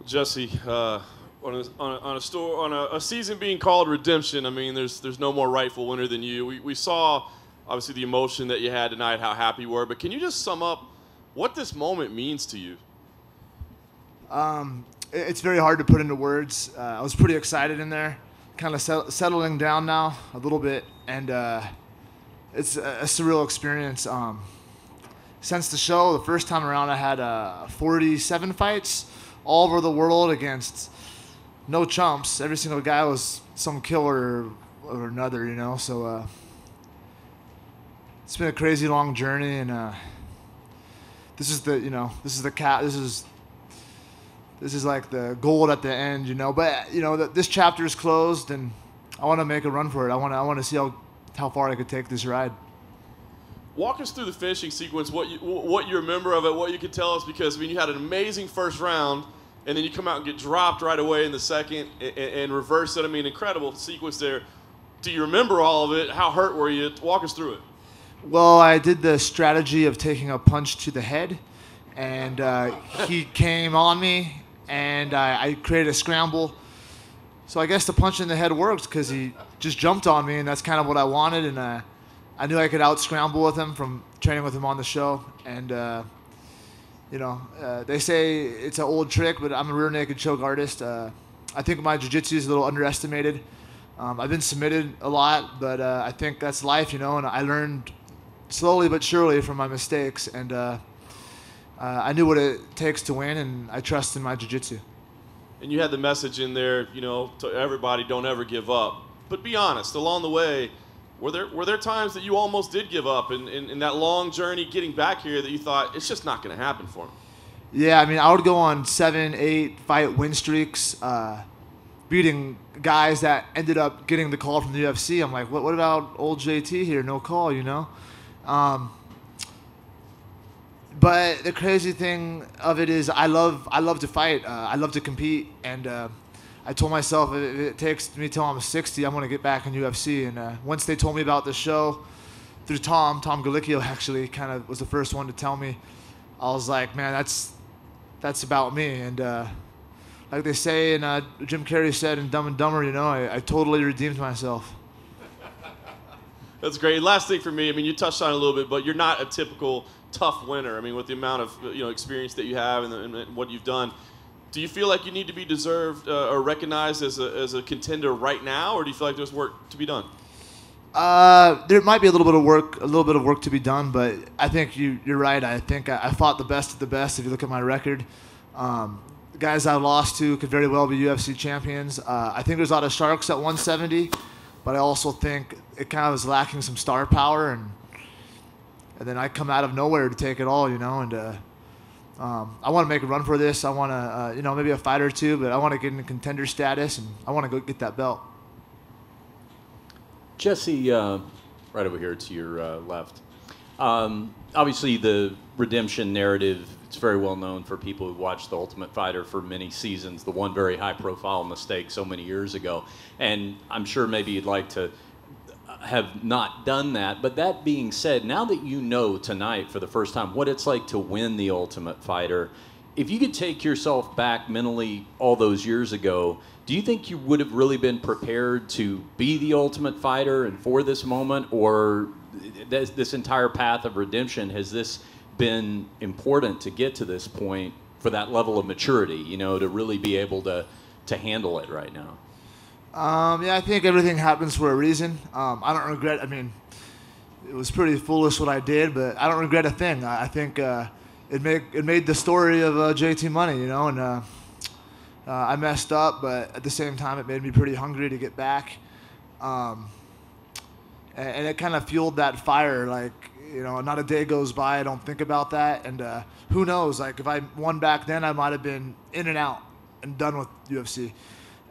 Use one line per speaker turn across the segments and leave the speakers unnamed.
Jesse, on a season being called redemption, I mean, there's no more rightful winner than you. We saw obviously the emotion that you had tonight, how happy you were, but can you just sum up what this moment means to you?
It's very hard to put into words. I was pretty excited in there, kind of settling down now a little bit, and it's a surreal experience. Since the show, the first time around, I had 47 fights all over the world against no chumps. Every single guy was some killer or another, you know. So it's been a crazy long journey, and this is like the gold at the end, you know. But you know, this chapter is closed, and I want to make a run for it. I want to see how far I could take this ride.
Walk us through the finishing sequence, what you remember of it, what you could tell us, because I mean, you had an amazing first round, and then you come out and get dropped right away in the second and reverse it. I mean, incredible sequence there. Do you remember all of it? How hurt were you? Walk us through it.
Well, I did the strategy of taking a punch to the head, and he came on me, and I created a scramble. So I guess the punch in the head worked because he just jumped on me, and that's kind of what I wanted. And I knew I could out-scramble with him from training with him on the show. And, you know, they say it's an old trick, but I'm a rear naked choke artist. I think my jiu-jitsu is a little underestimated. I've been submitted a lot, but I think that's life, you know, and I learned slowly but surely from my mistakes. And I knew what it takes to win, and I trust in my jiu-jitsu.
And you had the message in there, you know, to everybody, don't ever give up. But be honest, along the way, were there times that you almost did give up in that long journey getting back here that you thought it's just not going to happen for me?
Yeah, I mean, I would go on 7, 8 fight win streaks, beating guys that ended up getting the call from the UFC. I'm like, what about old JT here? No call, you know? But the crazy thing of it is I love to fight. I love to compete. And I told myself if it takes me till I'm 60, I'm going to get back in UFC. And once they told me about the show through Tom Galicchio actually kind of was the first one to tell me, I was like, man, that's about me. And like they say, and Jim Carrey said in Dumb and Dumber, you know, I totally redeemed myself.
That's great. Last thing for me, I mean, you touched on it a little bit, but you're not a typical TUF winner. I mean, with the amount of experience that you have and what you've done, do you feel like you need to be deserved or recognized as a contender right now, or do you feel like there's work to be done?
There might be a little bit of work to be done, but I think you're right. I think I fought the best of the best. If you look at my record, the guys I lost to could very well be UFC champions. I think there's a lot of sharks at 170, but I also think it kind of was lacking some star power, and then I come out of nowhere to take it all, you know. And I want to make a run for this. I want to, maybe a fight or two, but I want to get into contender status, and I want to go get that belt.
Jesse, right over here to your left. Obviously, the redemption narrative, it's very well known for people who watched The Ultimate Fighter for many seasons, the one very high-profile mistake so many years ago. And I'm sure maybe you'd like to have not done that. But that being said, now that you know tonight for the first time what it's like to win The Ultimate Fighter, if you could take yourself back mentally all those years ago, do you think you would have really been prepared to be the Ultimate Fighter and for this moment, or this entire path of redemption, has this been important to get to this point for that level of maturity, you know, to really be able to handle it right now?
Yeah, I think everything happens for a reason. I don't regret. I mean, it was pretty foolish what I did, but I don't regret a thing. I think it made the story of JT Money, you know, and I messed up, but at the same time, it made me pretty hungry to get back. And it kind of fueled that fire. Like, you know, not a day goes by I don't think about that. And who knows? Like, if I won back then, I might have been in and out and done with UFC.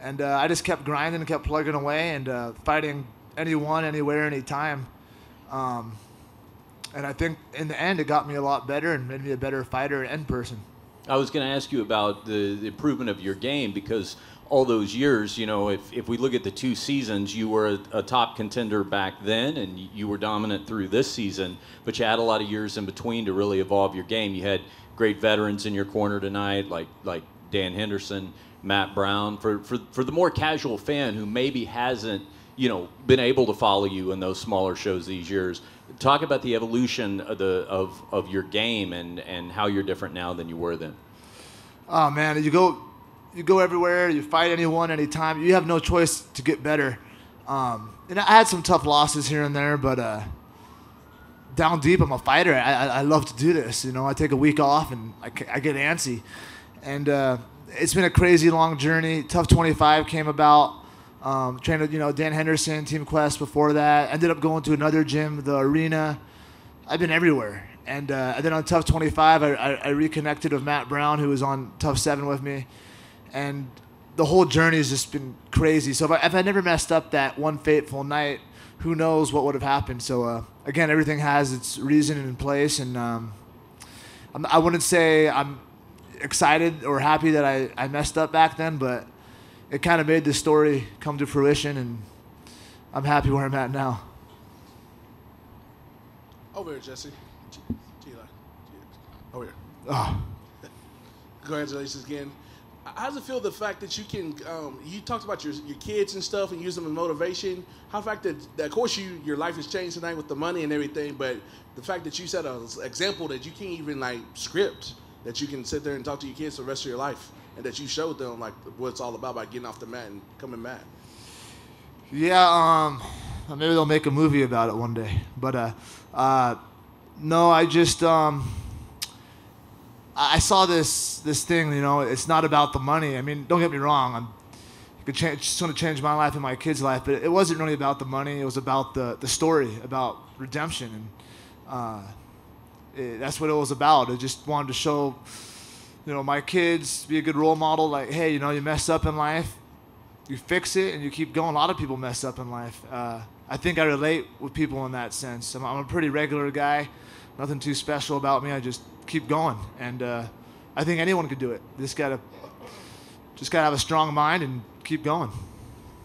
And I just kept grinding and kept plugging away and fighting anyone, anywhere, anytime. And I think in the end, it got me a lot better and made me a better fighter and person.
I was going to ask you about the improvement of your game, because all those years, you know, if we look at the 2 seasons, you were a top contender back then, and you were dominant through this season, but you had a lot of years in between to really evolve your game. You had great veterans in your corner tonight, like Dan Henderson, Matt Brown. For the more casual fan who maybe hasn't, you know, been able to follow you in those smaller shows these years, talk about the evolution of your game and how you're different now than you were then.
Oh man, you go everywhere, you fight anyone, anytime. You have no choice to get better. And I had some tough losses here and there, but down deep, I'm a fighter. I love to do this. You know, I take a week off and I get antsy. And it's been a crazy long journey. TUF 25 came about. Trained with, you know, Dan Henderson, Team Quest before that. Ended up going to another gym, the Arena. I've been everywhere. And then on TUF 25, I reconnected with Matt Brown, who was on TUF 7 with me. And the whole journey has just been crazy. So if I never messed up that one fateful night, who knows what would have happened. So, again, everything has its reason and place. And I wouldn't say I'm excited or happy that I messed up back then, but it kind of made the story come to fruition, and I'm happy where I'm at now.
Over here, Jesse. Over here.
Oh.
Congratulations again. How does it feel, the fact that you can, you talked about your kids and stuff and use them as motivation. How the fact that of course, your life has changed tonight with the money and everything, but the fact that you set an example that you can't even, like, script, that you can sit there and talk to your kids for the rest of your life, and that you showed them, like, what it's all about by getting off the mat and coming back.
Yeah, maybe they'll make a movie about it one day. But no, I just I saw this thing. You know, it's not about the money. I mean, don't get me wrong. Just want to change my life and my kids' life, but it wasn't really about the money. It was about the story, about redemption, and that's what it was about. I just wanted to show, you know, my kids, be a good role model. Like, hey, you know, you mess up in life, you fix it, and you keep going. A lot of people mess up in life. I think I relate with people in that sense. I'm a pretty regular guy. Nothing too special about me. I just keep going, and I think anyone could do it. Just gotta have a strong mind and keep going.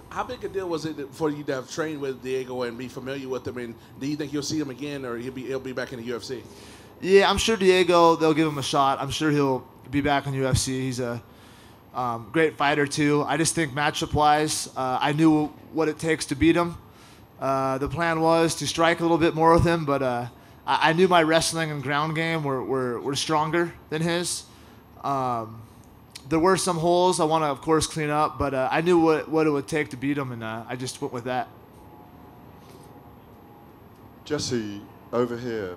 How big a deal was it for you to have trained with Diego and be familiar with him? And do you think you'll see him again, or he'll be back in the UFC?
Yeah, I'm sure Diego, they'll give him a shot. I'm sure he'll be back in UFC. He's a great fighter too. I just think matchup-wise, I knew what it takes to beat him. The plan was to strike a little bit more with him, but I knew my wrestling and ground game were stronger than his. There were some holes I want to, of course, clean up, but I knew what it would take to beat him, and I just went with that.
Jesse, over here.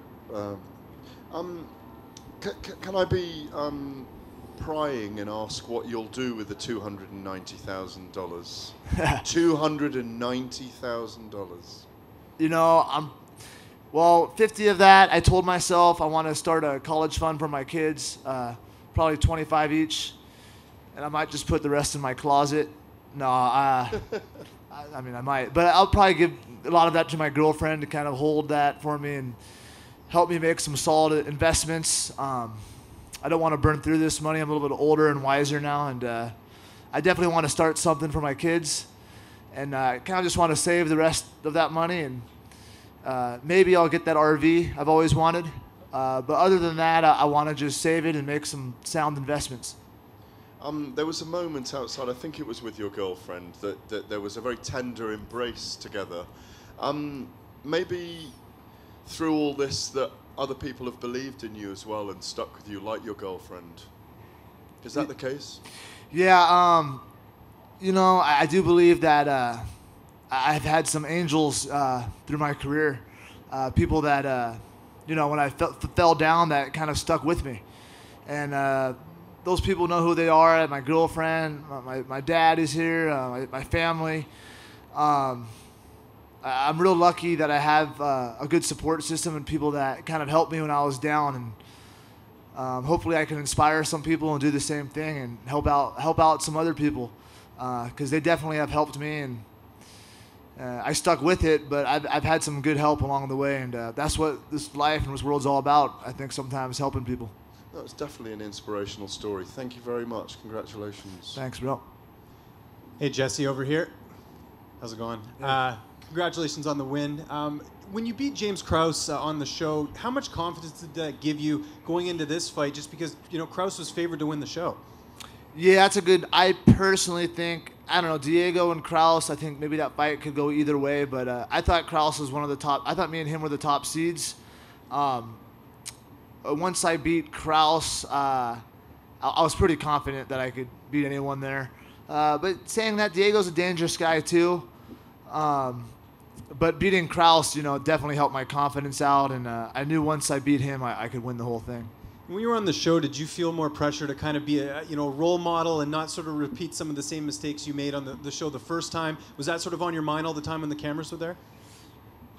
Can I be prying and ask what you'll do with the $290,000? $290,000.
You know, 50 of that, I told myself I want to start a college fund for my kids, probably 25 each, and I might just put the rest in my closet. No, I mean, I might, but I'll probably give a lot of that to my girlfriend to kind of hold that for me and help me make some solid investments. I don't want to burn through this money. I'm a little bit older and wiser now, and I definitely want to start something for my kids, and I kind of just want to save the rest of that money, and maybe I'll get that RV I've always wanted. But other than that, I want to just save it and make some sound investments.
There was a moment outside, I think it was with your girlfriend, that there was a very tender embrace together. Maybe through all this that other people have believed in you as well and stuck with you, like your girlfriend. Is that the case?
Yeah, you know, I do believe that I've had some angels through my career, people that, you know, when I fell down, that kind of stuck with me. And those people know who they are. My girlfriend, my dad is here, my family. I'm real lucky that I have a good support system and people that kind of helped me when I was down, and hopefully I can inspire some people and do the same thing and help out some other people, because they definitely have helped me, and I stuck with it, but I've had some good help along the way, and that's what this life and this world's all about. I think sometimes helping people.
That's definitely an inspirational story. Thank you very much. Congratulations.
Thanks, bro.
Hey, Jesse over here. How's it going? Congratulations on the win. When you beat James Krause on the show, how much confidence did that give you going into this fight? Just because Krause was favored to win the show.
Yeah, that's a good. I personally think, I don't know, Diego and Krause. I think maybe that fight could go either way, but I thought Krause was one of the top. I thought me and him were the top seeds. Once I beat Krause, I was pretty confident that I could beat anyone there. But saying that, Diego's a dangerous guy too. But beating Krause, definitely helped my confidence out, and I knew once I beat him, I could win the whole thing.
When you were on the show, did you feel more pressure to kind of be a role model and not sort of repeat some of the same mistakes you made on the show the first time? Was that sort of on your mind all the time when the cameras were there?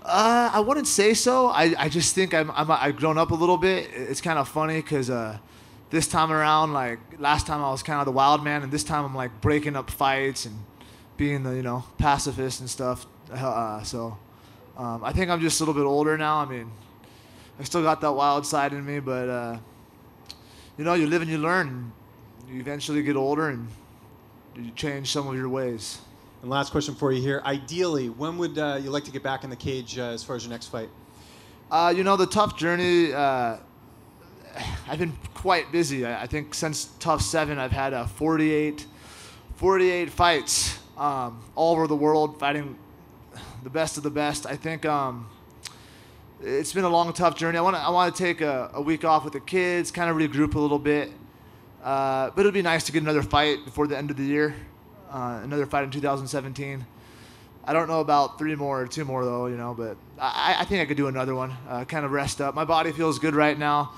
I wouldn't say so. I just think I've grown up a little bit. It's kind of funny because this time around, like last time I was kind of the wild man, and this time I'm like breaking up fights and being the pacifist and stuff. So I think I'm just a little bit older now. I mean, I still got that wild side in me, but you live and you learn. And you eventually get older and you change some of your ways.
And last question for you here. Ideally, when would you like to get back in the cage as far as your next fight?
The TUF journey, I've been quite busy. I think since TUF 7, I've had 48 fights all over the world, fighting the best of the best. I think it's been a long, tough journey. I want to take a week off with the kids, kind of regroup a little bit. But it'll be nice to get another fight before the end of the year. Another fight in 2017. I don't know about 3 more or 2 more though, but I think I could do another one. Kind of rest up. My body feels good right now.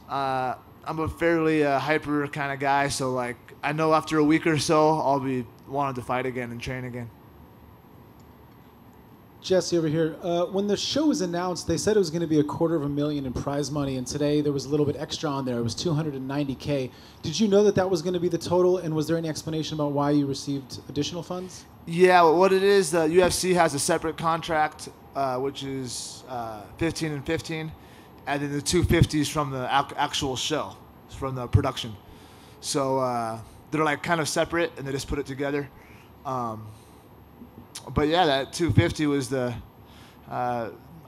I'm a fairly hyper kind of guy, so like I know after a week or so I'll be wanting to fight again and train again.
Jesse over here. When the show was announced, they said it was going to be $250,000 in prize money, and today there was a little bit extra on there. It was $290K. Did you know that was going to be the total, and was there any explanation about why you received additional funds?
Yeah, what it is, the UFC has a separate contract, which is 15 and 15, and then the 250 is from the actual show, from the production. So they're like kind of separate, and they just put it together. But yeah, that 250 was the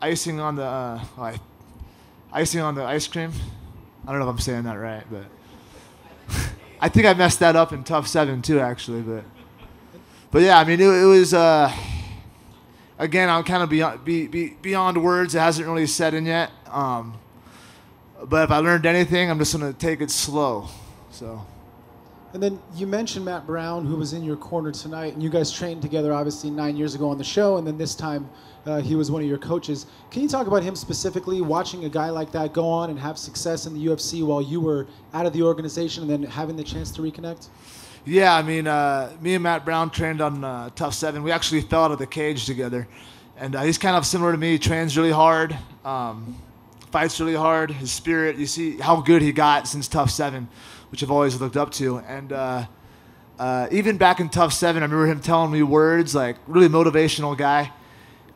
icing on the ice cream. I don't know if I'm saying that right, but I think I messed that up in TUF 7 too, actually. But yeah, I mean, it was again, I'm kind of beyond words. It hasn't really set in yet. But if I learned anything, I'm just gonna take it slow. So.
And then you mentioned Matt Brown, who was in your corner tonight, and you guys trained together obviously 9 years ago on the show, and then this time he was one of your coaches. Can you talk about him specifically, watching a guy like that go on and have success in the UFC while you were out of the organization and then having the chance to reconnect?
Yeah, I mean, me and Matt Brown trained on TUF 7. We actually fell out of the cage together. And he's kind of similar to me. He trains really hard, fights really hard. His spirit, you see how good he got since TUF 7, which I've always looked up to. And even back in TUF 7, I remember him telling me words, like really motivational guy.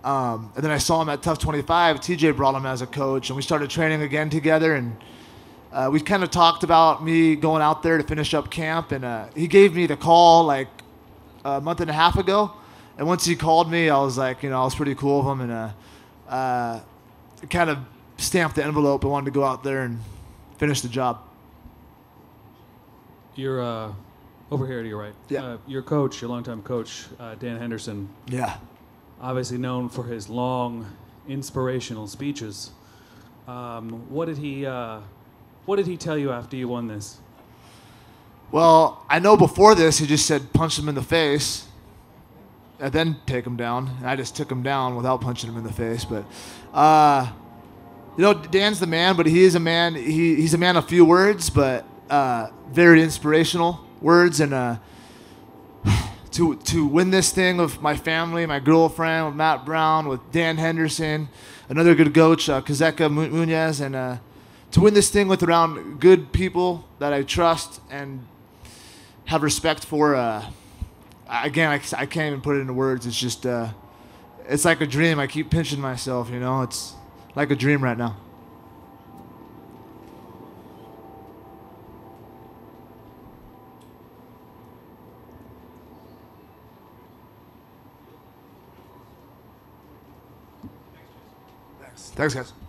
And then I saw him at TUF 25. TJ brought him as a coach, and we started training again together. And we kind of talked about me going out there to finish up camp. And he gave me the call like a month and a half ago. And once he called me, I was like, I was pretty cool with him. And kind of stamped the envelope. I wanted to go out there and finish the job.
You're over here to your right.
Yeah.
Your coach, your longtime coach, Dan Henderson.
Yeah.
Obviously known for his long, inspirational speeches. What did he tell you after you won this?
Well, I know before this he just said punch him in the face, and then take him down. And I just took him down without punching him in the face. But Dan's the man, but he is a man. He's a man of few words, but very inspirational words. And to win this thing with my family, my girlfriend, with Matt Brown, with Dan Henderson, another good coach, Kazeka Munoz, and to win this thing with around good people that I trust and have respect for. Again, I can't even put it into words. It's just, it's like a dream. I keep pinching myself, It's like a dream right now. Thanks, guys.